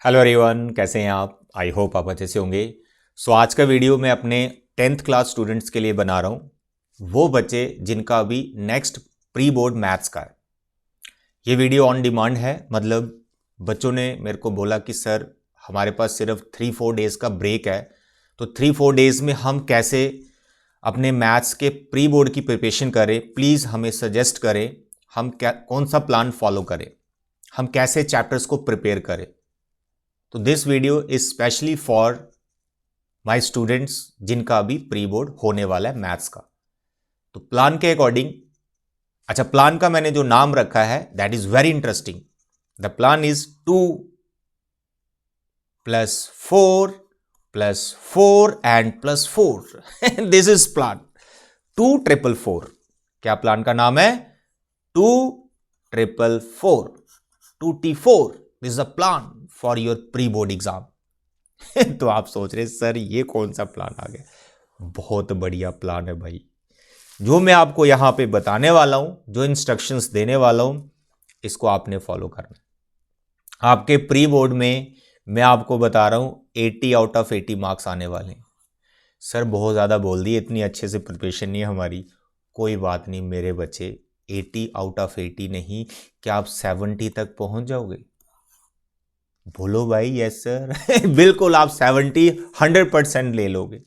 Hello everyone, कैसे हैं आप? आई होप आप अच्छे से होंगे। आज का वीडियो मैं अपने 10th क्लास स्टूडेंट्स के लिए बना रहा हूँ, वो बच्चे जिनका अभी नेक्स्ट प्री बोर्ड मैथ्स का है। ये वीडियो ऑन डिमांड है, मतलब बच्चों ने मेरे को बोला कि सर हमारे पास सिर्फ 3-4 डेज़ का ब्रेक है, तो 3-4 डेज़ में हम कैसे अपने मैथ्स के प्री बोर्ड की प्रिपरेशन करें, प्लीज़ हमें सजेस्ट करें, हम कौन सा प्लान फॉलो करें, हम कैसे चैप्टर्स को प्रिपेयर करें। तो this video is specially for my students जिनका अभी प्री बोर्ड होने वाला है मैथ्स का। तो प्लान के अकॉर्डिंग, अच्छा प्लान का मैंने जो नाम रखा है that is very interesting. The plan is 2 + 4 + 4 and +4 this is plan 2-4-4। क्या प्लान का नाम है? 2-4-4 2T4। This is a plan for your pre board exam. तो आप सोच रहे सर ये कौन सा प्लान आ गया? बहुत बढ़िया प्लान है भाई। जो मैं आपको यहां पे बताने वाला हूं, जो इंस्ट्रक्शंस देने वाला हूं, इसको आपने फॉलो करना है। आपके प्री बोर्ड में मैं आपको बता रहा हूं 80 आउट ऑफ 80 मार्क्स आने वाले हैं। सर बहुत ज़्यादा बोल दिए, इतनी अच्छे से प्रिपरेशन नहीं है हमारी। कोई बात नहीं मेरे बच्चे, 80 आउट ऑफ 80 नहीं, क्या आप 70 तक पहुंच जाओगे? बोलो भाई यस सर। बिल्कुल आप 100% ले लोगे।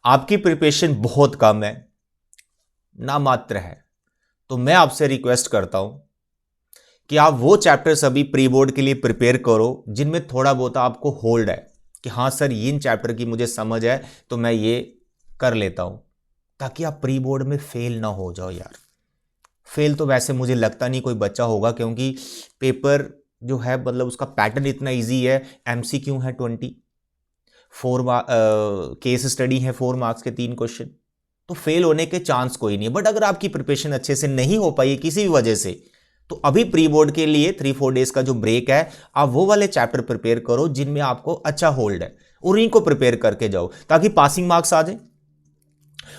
आपकी प्रिपरेशन बहुत कम है, ना मात्र है, तो मैं आपसे रिक्वेस्ट करता हूं कि आप वो चैप्टर्स अभी प्री बोर्ड के लिए प्रिपेयर करो जिनमें थोड़ा बहुत आपको होल्ड है कि हाँ सर इन चैप्टर की मुझे समझ है तो मैं ये कर लेता हूं, ताकि आप प्री बोर्ड में फेल ना हो जाओ यार। फेल तो वैसे मुझे लगता नहीं कोई बच्चा होगा, क्योंकि पेपर जो है मतलब उसका पैटर्न इतना इजी है। एमसीक्यू है 20, 4 केस स्टडी है 4 मार्क्स के 3 क्वेश्चन, तो फेल होने के चांस कोई नहीं है। बट अगर आपकी प्रिपरेशन अच्छे से नहीं हो पाई किसी भी वजह से, तो अभी प्री बोर्ड के लिए 3-4 डेज का जो ब्रेक है, आप वो वाले चैप्टर प्रिपेयर करो जिनमें आपको अच्छा होल्ड है, और इनको प्रिपेयर करके जाओ ताकि पासिंग मार्क्स आ जाए।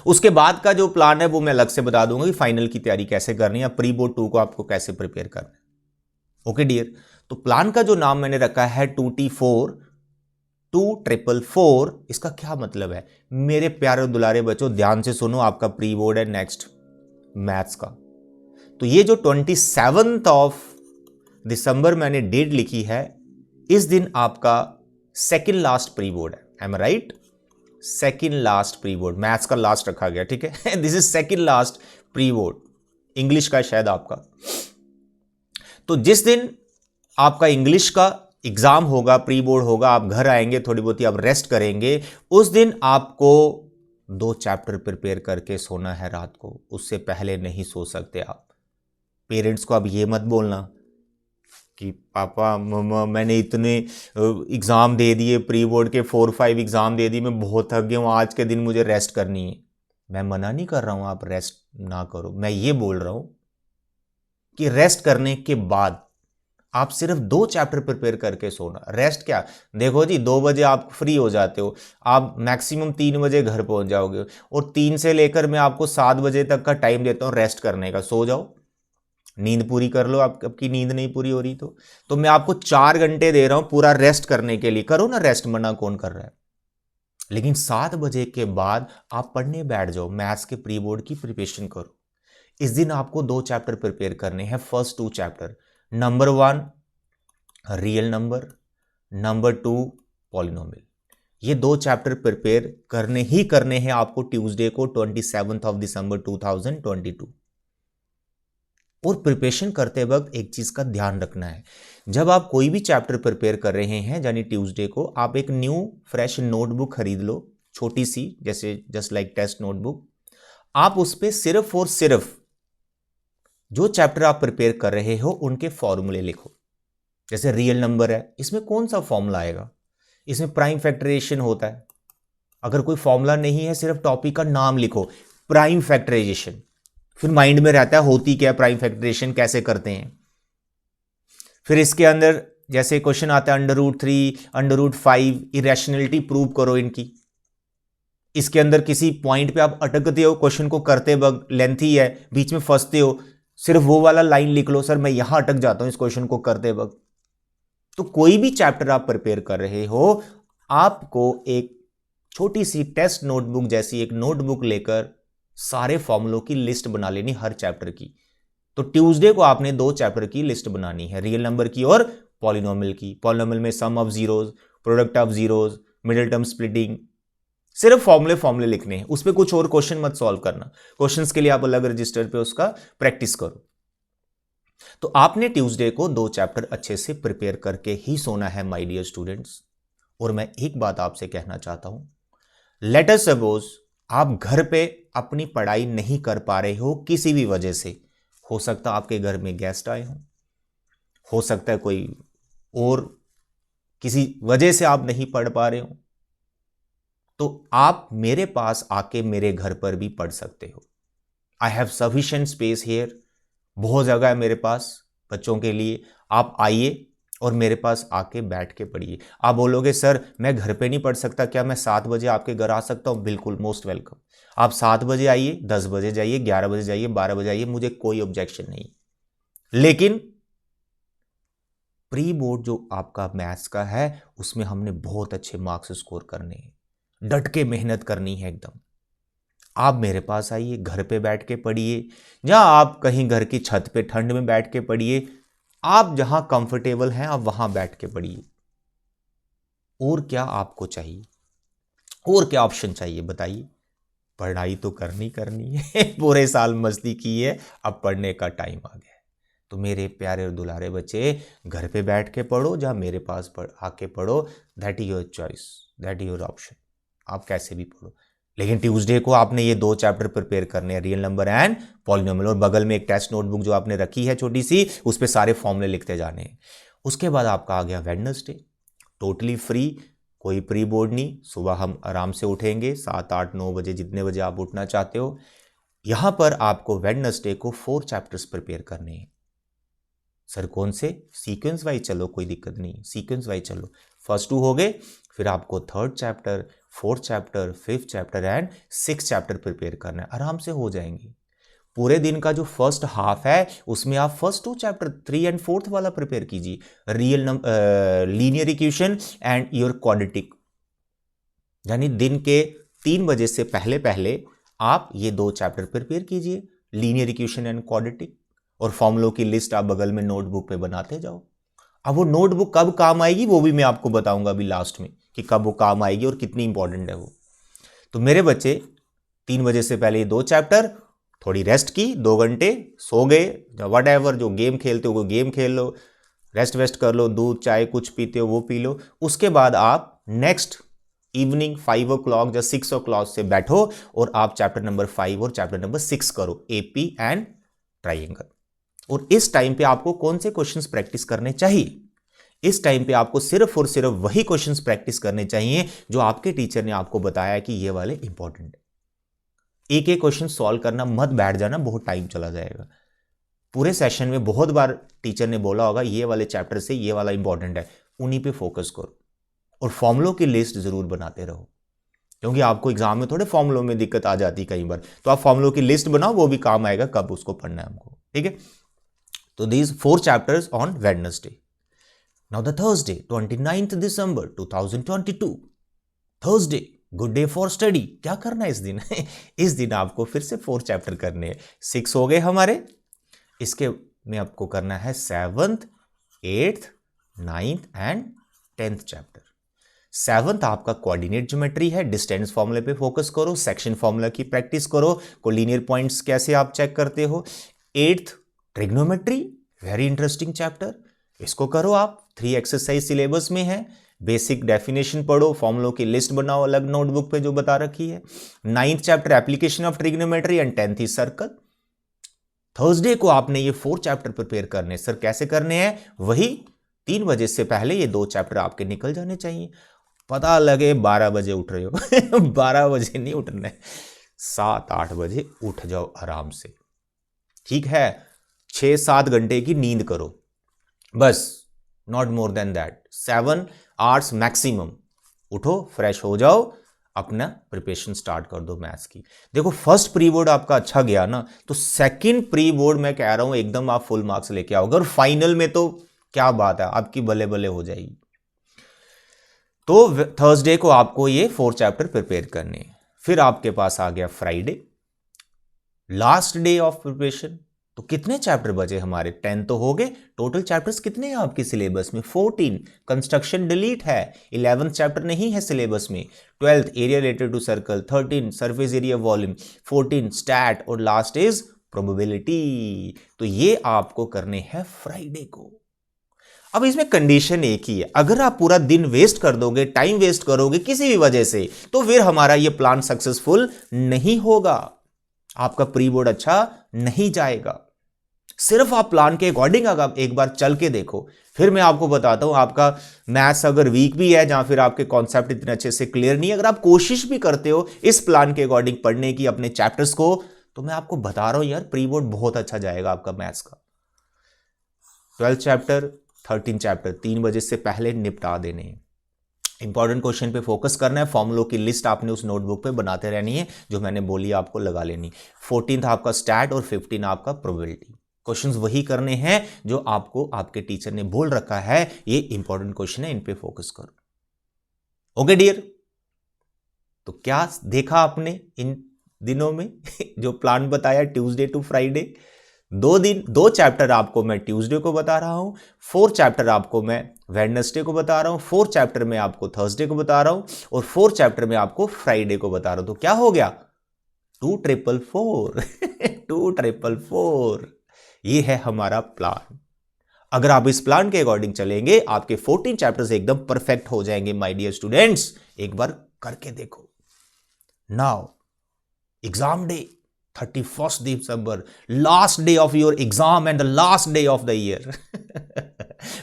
उसके बाद का जो प्लान है वो मैं अलग से बता दूंगा कि फाइनल की तैयारी कैसे करनी है, प्री बोर्ड 2 को आपको कैसे प्रिपेयर करना है। ओके डियर, तो प्लान का जो नाम मैंने रखा है 2T4 2-4-4, इसका क्या मतलब है? मेरे प्यारे दुलारे बच्चों ध्यान से सुनो, आपका प्री बोर्ड है नेक्स्ट मैथ्स का। तो ये जो 27 ऑफ दिसंबर मैंने डेट लिखी है, इस दिन आपका सेकंड लास्ट प्री बोर्ड है। Am I right? Second last pre board, maths का लास्ट रखा गया, ठीक है। This is second last pre board, English का शायद आपका। तो जिस दिन आपका इंग्लिश का एग्जाम होगा, प्री बोर्ड होगा, आप घर आएंगे, थोड़ी बहुत आप रेस्ट करेंगे, उस दिन आपको 2 चैप्टर प्रिपेयर करके सोना है रात को, उससे पहले नहीं सो सकते आप। पेरेंट्स को अब ये मत बोलना कि पापा मम्मा मैंने इतने एग्ज़ाम दे दिए, प्री बोर्ड के 4-5 एग्ज़ाम दे दिए, मैं बहुत थक गया हूँ, आज के दिन मुझे रेस्ट करनी है। मैं मना नहीं कर रहा हूँ आप रेस्ट ना करो, मैं ये बोल रहा हूँ कि रेस्ट करने के बाद आप सिर्फ 2 चैप्टर प्रिपेयर करके सोना। रेस्ट क्या, देखो जी 2 बजे आप फ्री हो जाते हो, आप मैक्सिमम 3 बजे घर पहुंच जाओगे, और 3 से लेकर मैं आपको 7 बजे तक का टाइम देता हूं रेस्ट करने का। सो जाओ, नींद पूरी कर लो, आपकी नींद नहीं पूरी हो रही तो मैं आपको 4 घंटे दे रहा हूं पूरा रेस्ट करने के लिए। करो ना रेस्ट, मना कौन कर रहा है? लेकिन 7 बजे के बाद आप पढ़ने बैठ जाओ, मैथ्स के प्री बोर्ड की प्रिपरेशन करो। इस दिन आपको 2 चैप्टर प्रिपेयर करने हैं। First 2 chapter, number 1 real number, number 2 polynomial. ये 2 चैप्टर प्रिपेयर करने ही करने हैं आपको ट्यूसडे को 27 ऑफ दिसंबर 2022। और प्रिपरेशन करते वक्त एक चीज का ध्यान रखना है, जब आप कोई भी चैप्टर प्रिपेयर कर रहे हैं यानी ट्यूसडे को, आप एक न्यू फ्रेश नोटबुक खरीद लो, छोटी सी, जैसे जस्ट लाइक टेस्ट नोटबुक। आप उस पर सिर्फ और सिर्फ जो चैप्टर आप प्रिपेयर कर रहे हो उनके फॉर्मूले लिखो। जैसे रियल नंबर है, इसमें कौन सा फॉर्मूला आएगा? इसमें प्राइम फैक्टराइजेशन होता है। अगर कोई फॉर्मूला नहीं है, सिर्फ टॉपिक का नाम लिखो, प्राइम फैक्टराइजेशन, फिर माइंड में रहता है होती क्या प्राइम फैक्टराइजेशन, कैसे करते हैं। फिर इसके अंदर जैसे क्वेश्चन आता है √3 √5, इरेशनलिटी प्रूव करो इनकी। इसके अंदर किसी पॉइंट पे आप अटकते हो, क्वेश्चन को करते वक्त लेंथी है, बीच में फंसते हो, सिर्फ वो वाला लाइन लिख लो, सर मैं यहां अटक जाता हूं इस क्वेश्चन को करते वक्त। तो कोई भी चैप्टर आप प्रिपेयर कर रहे हो, आपको एक छोटी सी टेस्ट नोटबुक जैसी एक नोटबुक लेकर सारे फॉर्मूलों की लिस्ट बना लेनी हर चैप्टर की। तो ट्यूसडे को आपने 2 चैप्टर की लिस्ट बनानी है, रियल नंबर की और पॉलिनोमियल की। पॉलिनोमियल में sum of zeros, product of zeros, middle term splitting, सिर्फ फॉर्मूले लिखने हैं, उस पर कुछ और क्वेश्चन मत सॉल्व करना। क्वेश्चंस के लिए आप अलग रजिस्टर पे उसका प्रैक्टिस करो। तो आपने ट्यूसडे को 2 चैप्टर अच्छे से प्रिपेयर करके ही सोना है माय डियर स्टूडेंट्स। और मैं एक बात आपसे कहना चाहता हूं, लेट अस सपोज आप घर पे अपनी पढ़ाई नहीं कर पा रहे हो किसी भी वजह से। हो सकता है आपके घर में गेस्ट आए हो सकता है कोई और किसी वजह से आप नहीं पढ़ पा रहे हो, तो आप मेरे पास आके मेरे घर पर भी पढ़ सकते हो। I have sufficient space here, बहुत जगह है मेरे पास बच्चों के लिए। आप आइए और मेरे पास आके बैठ के पढ़िए। आप बोलोगे सर मैं घर पे नहीं पढ़ सकता, क्या मैं 7 बजे आपके घर आ सकता हूं? बिल्कुल, मोस्ट वेलकम। आप 7 बजे आइए, 10 बजे जाइए, 11 बजे जाइए, 12 बजे आइए, मुझे कोई ऑब्जेक्शन नहीं। लेकिन प्री बोर्ड जो आपका मैथ्स का है उसमें हमने बहुत अच्छे मार्क्स स्कोर करने हैं, डट के मेहनत करनी है एकदम। आप मेरे पास आइए, घर पे बैठ के पढ़िए, या आप कहीं घर की छत पे ठंड में बैठ के पढ़िए। आप जहां कंफर्टेबल हैं आप वहां बैठ के पढ़िए। और क्या आपको चाहिए, और क्या ऑप्शन चाहिए बताइए? पढ़ाई तो करनी है पूरे साल मस्ती की है, अब पढ़ने का टाइम आ गया है। तो मेरे प्यारे और दुलारे बच्चे, घर पे बैठ के पढ़ो, जहां मेरे पास आके पढ़ो। That is your choice, that is your option, आप कैसे भी पढ़ो। लेकिन ट्यूसडे को आपने ये 2 चैप्टर प्रिपेयर करने हैं, रियल नंबर एंड पॉलिनोमियल। और बगल में एक टेस्ट नोटबुक जो आपने रखी है छोटी सी, उस पर सारे फॉर्मूले लिखते जाने हैं। उसके बाद आपका आ गया वेडनेसडे, टोटली फ्री, कोई प्री बोर्ड नहीं। सुबह हम आराम से उठेंगे 7, 8, 9 बजे, जितने बजे आप उठना चाहते हो। यहां पर आपको वेडनेसडे को 4 चैप्टर्स प्रिपेयर करने हैं। सर कौन से? सीक्वेंस वाइज चलो, कोई दिक्कत नहीं, सीक्वेंस वाइज चलो। फर्स्ट 2 हो गए, फिर आपको 3rd chapter, 4th chapter, 5th chapter and 6th chapter prepare करना है। आराम से हो जाएंगे। पूरे दिन का जो फर्स्ट हाफ है उसमें आप फर्स्ट 2 चैप्टर 3 एंड 4th वाला प्रिपेयर कीजिए, real linear equation and your quadratic. यानी दिन के 3 बजे से पहले पहले आप ये 2 चैप्टर प्रिपेयर कीजिए, लीनियर इक्वेशन एंड क्वाड्रेटिक। और फॉर्मूलों की लिस्ट आप बगल में नोटबुक पे बनाते जाओ। अब वो नोटबुक कब काम आएगी वो भी मैं आपको बताऊंगा अभी लास्ट में, कि कब वो काम आएगी और कितनी इंपॉर्टेंट है वो। तो मेरे बच्चे 3 बजे से पहले 2 चैप्टर, थोड़ी रेस्ट की, 2 घंटे सो गए, वट एवर, जो गेम खेलते हो वो गेम खेल लो, रेस्ट वेस्ट कर लो, दूध चाय कुछ पीते हो वो पी लो। उसके बाद आप नेक्स्ट इवनिंग 5 o'clock या 6 o'clock से बैठो और आप चैप्टर नंबर 5 और चैप्टर नंबर 6 करो, एपी एंड ट्राइंगल। और इस टाइम पे आपको कौन से क्वेश्चंस प्रैक्टिस करने चाहिए? इस टाइम पे आपको सिर्फ और सिर्फ वही क्वेश्चंस प्रैक्टिस करने चाहिए जो आपके टीचर ने आपको बताया कि ये वाले इंपॉर्टेंट है। एक एक क्वेश्चन सॉल्व करना मत बैठ जाना, बहुत टाइम चला जाएगा। पूरे सेशन में बहुत बार टीचर ने बोला होगा ये वाले चैप्टर से ये वाला इंपॉर्टेंट है, उन्हीं पे फोकस करो। और फॉर्मूलों की लिस्ट जरूर बनाते रहो, क्योंकि आपको एग्जाम में थोड़े फॉर्मूलों में दिक्कत आ जाती कई बार। तो आप फॉर्मूलों की लिस्ट बनाओ, वो भी काम आएगा कब उसको पढ़ना है हमको, ठीक है। तो these 4 chapters on Wednesday. Now the Thursday 29th December 2022, Thursday, good day for study. क्या करना है इस दिन? इस दिन आपको फिर से 4 चैप्टर करने हैं। 6 हो गए हमारे, इसके में आपको करना है 7th, 8th, 9th and 10th chapter. 7th आपका कोऑर्डिनेट ज्योमेट्री है, डिस्टेंस फॉर्मूले पे फोकस करो, सेक्शन फॉर्मूला की प्रैक्टिस करो, कोलिनियर पॉइंट्स कैसे आप चेक करते हो। 8th trigonometry, very interesting chapter, इसको करो आप, 3 एक्सरसाइज सिलेबस में है। बेसिक डेफिनेशन पढ़ो, फॉर्मूलों की लिस्ट बनाओ अलग नोटबुक पे जो बता रखी है। 9th chapter application of trigonometry and 10th is circle. Thursday को आपने ये 4 चैप्टर प्रिपेयर करने। सर कैसे करने हैं? वही 3 बजे से पहले ये 2 चैप्टर आपके निकल जाने चाहिए। पता लगे 12 बजे उठ रहे हो 12 बजे नहीं उठना है, 7-8 बजे उठ जाओ आराम से, ठीक है। 6-7 घंटे की नींद करो बस, not more than that. 7 hours maximum. उठो, फ्रेश हो जाओ, अपना प्रिपरेशन स्टार्ट कर दो मैथ्स की। देखो फर्स्ट प्री बोर्ड आपका अच्छा गया ना, तो सेकंड प्री बोर्ड मैं कह रहा हूं एकदम आप फुल मार्क्स लेके आओगे। और फाइनल में तो क्या बात है, आपकी बल्ले बल्ले हो जाएगी। तो थर्सडे को आपको ये 4 चैप्टर प्रिपेयर करने हैं। फिर आपके पास आ गया Friday, last day of preparation. तो कितने चैप्टर बचे हमारे? 10 तो हो गए। टोटल चैप्टर्स कितने हैं आपके सिलेबस में? 14। कंस्ट्रक्शन डिलीट है, 11th चैप्टर नहीं है सिलेबस में। 12th area related to circle, 13 surface area volume, 14 stat, और लास्ट इज प्रोबेबिलिटी। तो ये आपको करने हैं फ्राइडे को। अब इसमें कंडीशन एक ही है, अगर आप पूरा दिन वेस्ट कर दोगे, टाइम वेस्ट करोगे किसी भी वजह से, तो फिर हमारा ये प्लान सक्सेसफुल नहीं होगा, आपका प्री बोर्ड अच्छा नहीं जाएगा। सिर्फ आप प्लान के अकॉर्डिंग अगर एक बार चल के देखो, फिर मैं आपको बताता हूं, आपका मैथ्स अगर वीक भी है, जहां फिर आपके कॉन्सेप्ट इतने अच्छे से क्लियर नहीं है, अगर आप कोशिश भी करते हो इस प्लान के अकॉर्डिंग पढ़ने की अपने चैप्टर्स को, तो मैं आपको बता रहा हूं यार, प्री बोर्ड बहुत अच्छा जाएगा आपका मैथ्स का। 12 चैप्टर, 13 चैप्टर 3 बजे से पहले निपटा देने हैं। इंपॉर्टेंट क्वेश्चन पे फोकस करना है। फॉर्मूलों की लिस्ट आपने उस नोटबुक पे बनाते रहनी है, जो मैंने बोली आपको लगा लेनी। 14th आपका स्टैट और 15 आपका प्रोबेबिलिटी। क्वेश्चंस वही करने हैं जो आपको आपके टीचर ने बोल रखा है, ये इंपॉर्टेंट क्वेश्चन है, इन पे फोकस करो। ओके डियर, तो क्या देखा आपने इन दिनों में जो प्लान बताया ट्यूसडे टू फ्राइडे? 2 चैप्टर आपको मैं ट्यूसडे को बता रहा हूं, 4 चैप्टर आपको मैं वेडनेसडे को बता रहा हूं, 4 चैप्टर में आपको थर्सडे को बता रहा हूं, और 4 चैप्टर में आपको फ्राइडे को बता रहा हूं। तो क्या हो गया? 2,444 2,444। ये है हमारा प्लान। अगर आप इस प्लान के अकॉर्डिंग चलेंगे, आपके 14 चैप्टर्स एकदम परफेक्ट हो जाएंगे माय डियर स्टूडेंट्स। एक बार करके देखो। Now exam day 31st December, last day of your exam and the last day of the year.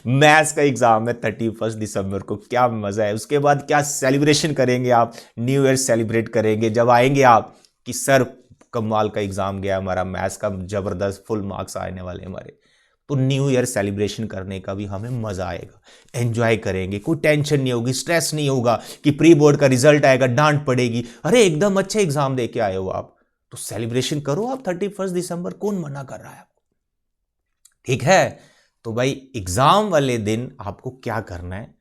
Maths का एग्जाम है 31 दिसंबर को। क्या मजा है, उसके बाद क्या सेलिब्रेशन करेंगे आप, न्यू ईयर सेलिब्रेट करेंगे जब आएंगे आप कि सर कमाल का एग्जाम गया हमारा, मैथ्स का जबरदस्त फुल मार्क्स आने वाले हमारे। तो न्यू ईयर सेलिब्रेशन करने का भी हमें मजा आएगा, एंजॉय करेंगे, कोई टेंशन नहीं होगी, स्ट्रेस नहीं होगा कि प्री बोर्ड का रिजल्ट आएगा, डांट पड़ेगी, अरे एकदम अच्छे एग्जाम दे के आए हो आप। तो सेलिब्रेशन करो आप 31 दिसंबर, कौन मना कर रहा है आपको? ठीक है, तो भाई एग्जाम वाले दिन आपको क्या करना है,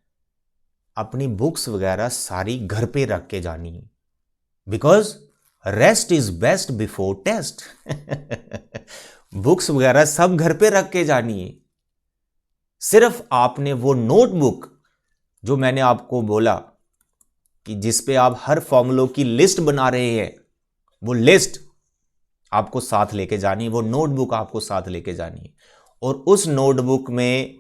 अपनी बुक्स वगैरह सारी घर पे रख के जानी है, because rest is best before test. Books वगैरह सब घर पे रख के जानी है। सिर्फ आपने वो नोटबुक जो मैंने आपको बोला कि जिस पे आप हर फॉर्मूलों की लिस्ट बना रहे हैं, वो लिस्ट आपको साथ लेके जानी है, वो नोटबुक आपको साथ लेके जानी है। और उस नोटबुक में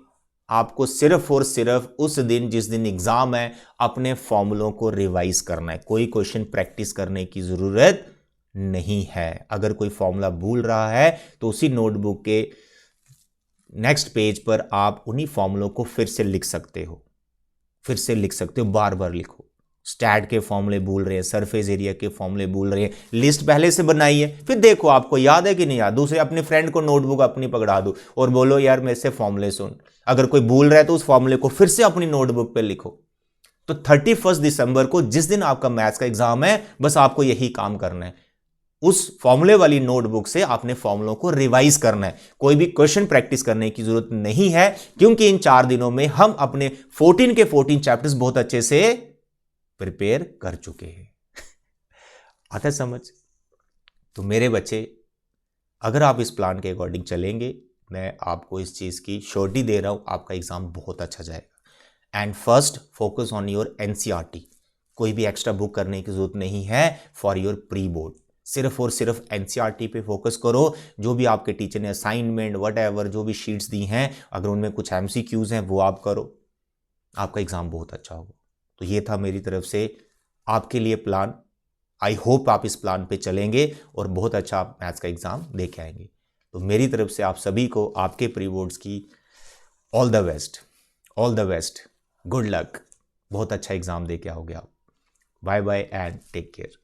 आपको सिर्फ और सिर्फ उस दिन जिस दिन एग्जाम है, अपने फॉर्मूलों को रिवाइज करना है। कोई क्वेश्चन प्रैक्टिस करने की जरूरत नहीं है। अगर कोई फॉर्मूला भूल रहा है तो उसी नोटबुक के नेक्स्ट पेज पर आप उन्हीं फॉर्मूलों को फिर से लिख सकते हो, बार बार लिखो। स्टैट के फॉर्मूले भूल रहे हैं, सरफेस एरिया के फॉर्मूले भूल रहे हैं, लिस्ट पहले से बनाई है, फिर देखो आपको याद है कि नहीं याद। दूसरे अपने फ्रेंड को नोटबुक अपनी पकड़ा दो और बोलो यार मेरे से फॉर्मूले सुन। अगर कोई भूल रहा है तो उस फॉर्मूले को फिर से अपनी नोटबुक पे लिखो। तो 31 दिसंबर को जिस दिन आपका मैथ्स का एग्जाम है, बस आपको यही काम करना है, उस फॉर्मूले वाली नोटबुक से आपने फॉर्मूलों को रिवाइज करना है। कोई भी क्वेश्चन प्रैक्टिस करने की जरूरत नहीं है, क्योंकि इन 4 दिनों में हम अपने 14 के 14 चैप्टर्स बहुत अच्छे से प्रिपेयर कर चुके हैं। आता समझ? तो मेरे बच्चे, अगर आप इस प्लान के अकॉर्डिंग चलेंगे, मैं आपको इस चीज की श्योरिटी दे रहा हूं, आपका एग्जाम बहुत अच्छा जाएगा। And first focus on your NCERT. कोई भी एक्स्ट्रा बुक करने की जरूरत नहीं है फॉर योर प्री बोर्ड। सिर्फ और सिर्फ एनसीईआरटी पे फोकस करो। जो भी आपके टीचर ने असाइनमेंट व्हाटएवर जो भी शीट्स दी हैं, अगर उनमें कुछ एमसीक्यूज हैं वो आप करो, आपका एग्जाम बहुत अच्छा होगा। तो ये था मेरी तरफ से आपके लिए प्लान। आई होप आप इस प्लान पे चलेंगे और बहुत अच्छा आप मैथ्स का एग्जाम दे के आएंगे। तो मेरी तरफ से आप सभी को आपके प्री बोर्ड्स की all the best, good luck, बहुत अच्छा एग्जाम दे के आओगे आप। Bye bye and take care.